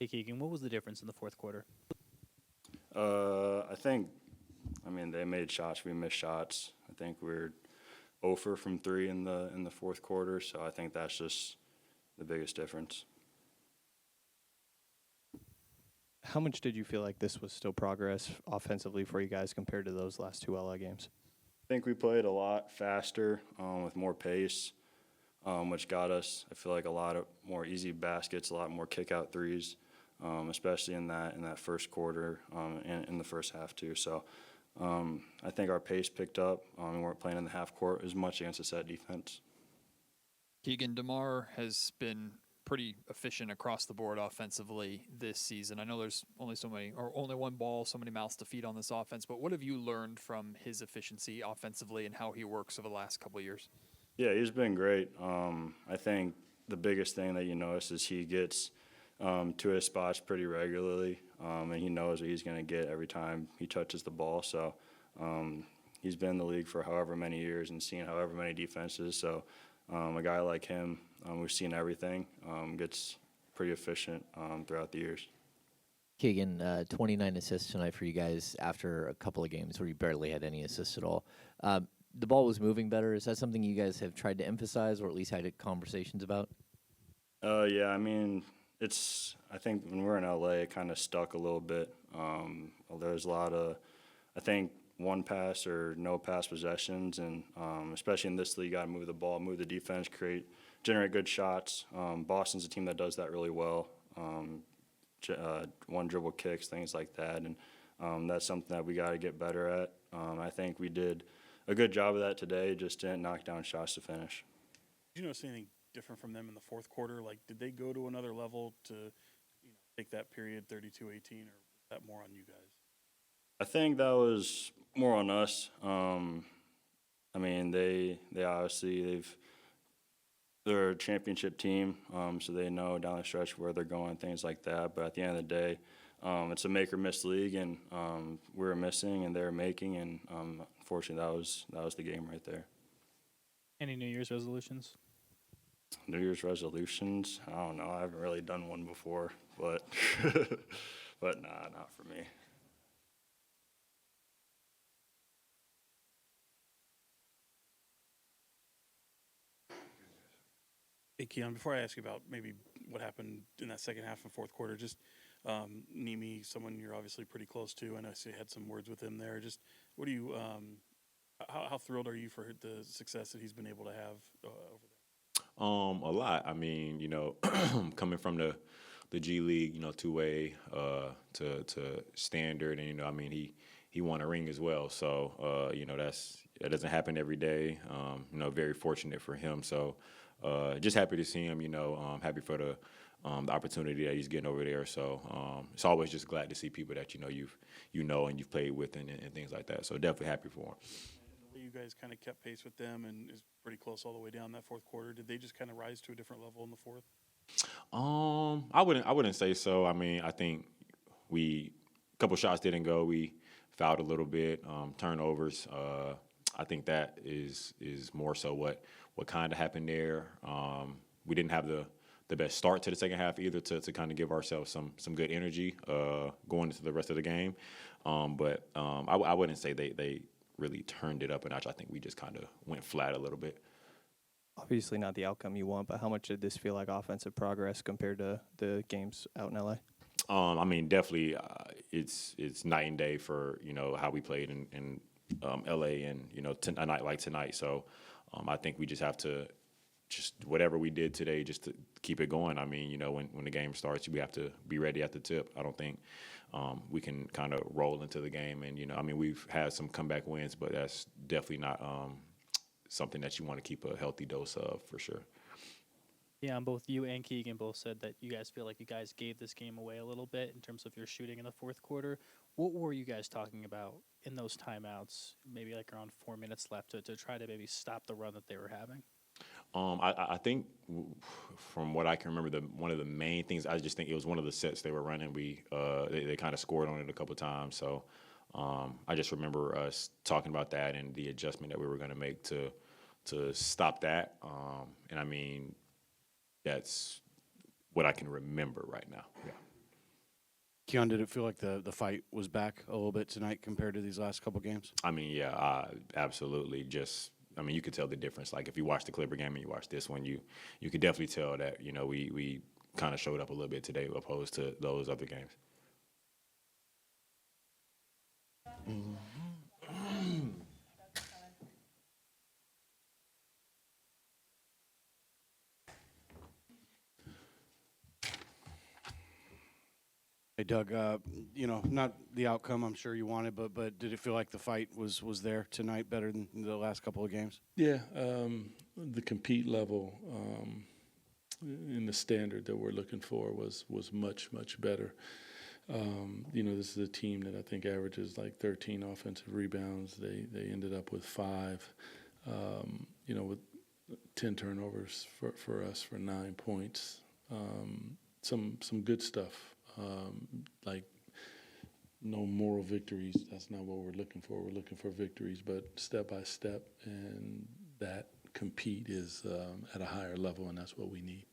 Hey, Keegan, what was the difference in the fourth quarter? They made shots, we missed shots. I think we're 0 from 3 in the fourth quarter, so I think that's just the biggest difference. How much did you feel like this was still progress offensively for you guys compared to those last two LA games? I think we played a lot faster with more pace, which got us, I feel like, a lot of more easy baskets, a lot more kick-out threes, especially in that first quarter and in the first half too. So I think our pace picked up. We weren't playing in the half court as much against a set defense. Keegan, DeMar has been pretty efficient across the board offensively this season. I know there's only one ball, so many mouths to feed on this offense, but what have you learned from his efficiency offensively and how he works over the last couple of years? Yeah, he's been great. I think the biggest thing that you notice is he gets to his spots pretty regularly, and he knows what he's going to get every time he touches the ball. So he's been in the league for however many years and seen however many defenses. So a guy like him, we've seen everything, gets pretty efficient throughout the years. Keegan, 29 assists tonight for you guys after a couple of games where you barely had any assists at all. The ball was moving better. Is that something you guys have tried to emphasize or at least had conversations about? Yeah, I mean, I think when we're in LA, it kind of stuck a little bit. There's a lot of, I think, one pass or no pass possessions, and especially in this league, you got to move the ball, move the defense, generate good shots. Boston's a team that does that really well. One dribble kicks, things like that, and that's something that we got to get better at. I think we did a good job of that today, just didn't knock down shots to finish. Did you notice anything different from them in the fourth quarter? Like, did they go to another level to take that period 32-18, or was that more on you guys? I think that was more on us. They obviously they're a championship team, so they know down the stretch where they're going, things like that. But at the end of the day, it's a make or miss league, and we were missing and they were making, and unfortunately that was the game right there. Any New Year's resolutions? New Year's resolutions? I don't know. I haven't really done one before, but but nah, not for me. Hey, Keon, before I ask you about maybe what happened in that second half and fourth quarter, just Nimi, someone you're obviously pretty close to, and I see you had some words with him there. Just what do you, how thrilled are you for the success that he's been able to have over there? A lot. I mean, coming from the G League, two-way to standard, and he won a ring as well. So that doesn't happen every day. Very fortunate for him. So just happy to see him. Happy for the opportunity that he's getting over there. So it's always just glad to see people that and you've played with and things like that. So definitely happy for him. You guys kind of kept pace with them and is pretty close all the way down that fourth quarter. Did they just kind of rise to a different level in the fourth? I wouldn't say so. I think a couple shots didn't go. We fouled a little bit, turnovers. I think that is more so what kind of happened there. We didn't have the best start to the second half either to kind of give ourselves some good energy going into the rest of the game. But I wouldn't say they really turned it up a notch. I think we just kind of went flat a little bit. Obviously not the outcome you want, but how much did this feel like offensive progress compared to the games out in LA? Definitely it's night and day for, how we played in LA and, a night like tonight. So I think we just have to whatever we did today just to keep it going. When the game starts, we have to be ready at the tip. I don't think we can kind of roll into the game. And, we've had some comeback wins, but that's definitely not something that you want to keep a healthy dose of for sure. Yeah, both you and Keegan both said that you guys feel like you guys gave this game away a little bit in terms of your shooting in the fourth quarter. What were you guys talking about in those timeouts, maybe like around 4 minutes left, to try to maybe stop the run that they were having? I think from what I can remember, one of the main things, I just think it was one of the sets they were running. They kind of scored on it a couple times. So I just remember us talking about that and the adjustment that we were going to make to stop that. That's what I can remember right now. Yeah. Keon, did it feel like the fight was back a little bit tonight compared to these last couple games? I mean, yeah, absolutely. I mean, you could tell the difference. Like if you watch the Clipper game and you watch this one, you could definitely tell that we kind of showed up a little bit today opposed to those other games. Hey, Doug, not the outcome I'm sure you wanted, but did it feel like the fight was there tonight better than the last couple of games? Yeah, the compete level and the standard that we're looking for was much, much better. This is a team that I think averages like 13 offensive rebounds. They ended up with 5, with 10 turnovers for us for 9 points. Some good stuff. Like no moral victories. That's not what we're looking for. We're looking for victories, but step by step, and that compete is at a higher level, and that's what we need.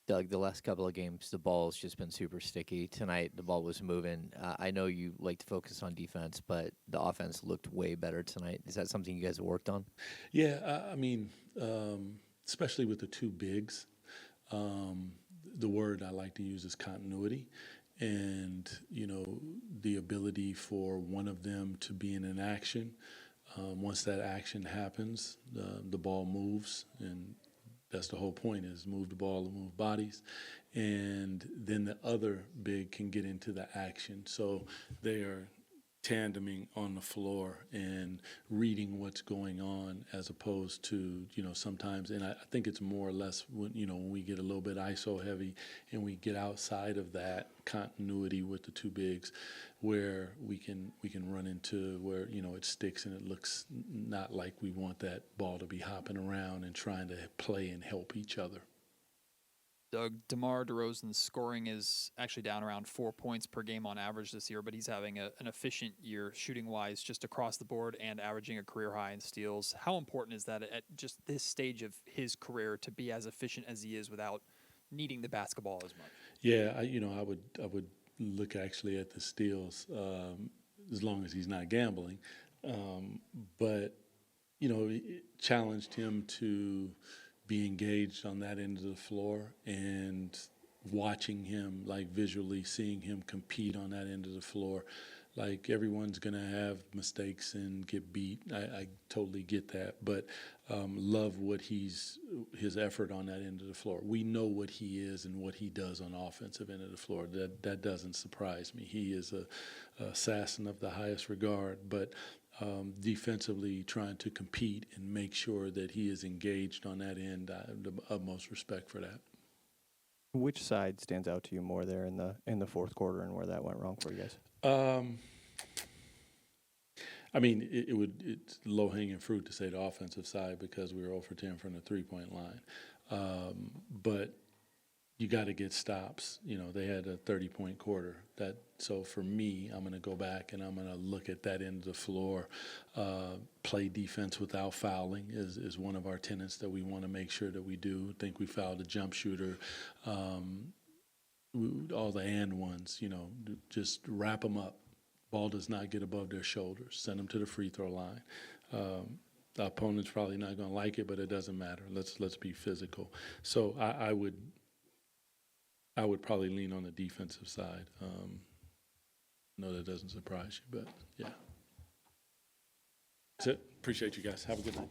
Doug, the last couple of games, the ball's just been super sticky. Tonight, the ball was moving. I know you like to focus on defense, but the offense looked way better tonight. Is that something you guys have worked on? Yeah, I mean, especially with the 2 bigs, the word I like to use is continuity. And, the ability for one of them to be in an action. Once that action happens, the ball moves, and that's the whole point, is move the ball and move bodies. And then the other big can get into the action. So they are tandeming on the floor and reading what's going on, as opposed to, sometimes, and I think it's more or less when we get a little bit ISO heavy and we get outside of that continuity with the 2 bigs, where we can run into where, it sticks and it looks not like we want that ball to be hopping around and trying to play and help each other. Doug, DeMar DeRozan's scoring is actually down around 4 points per game on average this year, but he's having an efficient year shooting-wise just across the board and averaging a career high in steals. How important is that at just this stage of his career to be as efficient as he is without needing the basketball as much? Yeah, I would look actually at the steals as long as he's not gambling, but it challenged him to be engaged on that end of the floor, and watching him, like visually seeing him compete on that end of the floor. Like, everyone's going to have mistakes and get beat. I totally get that, but love what his effort on that end of the floor. We know what he is and what he does on the offensive end of the floor. That doesn't surprise me. He is a assassin of the highest regard, but defensively trying to compete and make sure that he is engaged on that end. I have the utmost respect for that. Which side stands out to you more there in the fourth quarter, and where that went wrong for you guys? I mean, it's low-hanging fruit to say the offensive side, because we were 0 for 10 from the three-point line. But you got to get stops. They had a 30-point quarter. So for me, I'm going to go back and I'm going to look at that end of the floor. Play defense without fouling is one of our tenets that we want to make sure that we do. I think we fouled a jump shooter. All the and ones, just wrap them up. Ball does not get above their shoulders. Send them to the free throw line. The opponent's probably not going to like it, but it doesn't matter. Let's be physical. So I would probably lean on the defensive side. No, that doesn't surprise you, but yeah. That's it. Appreciate you guys. Have a good night.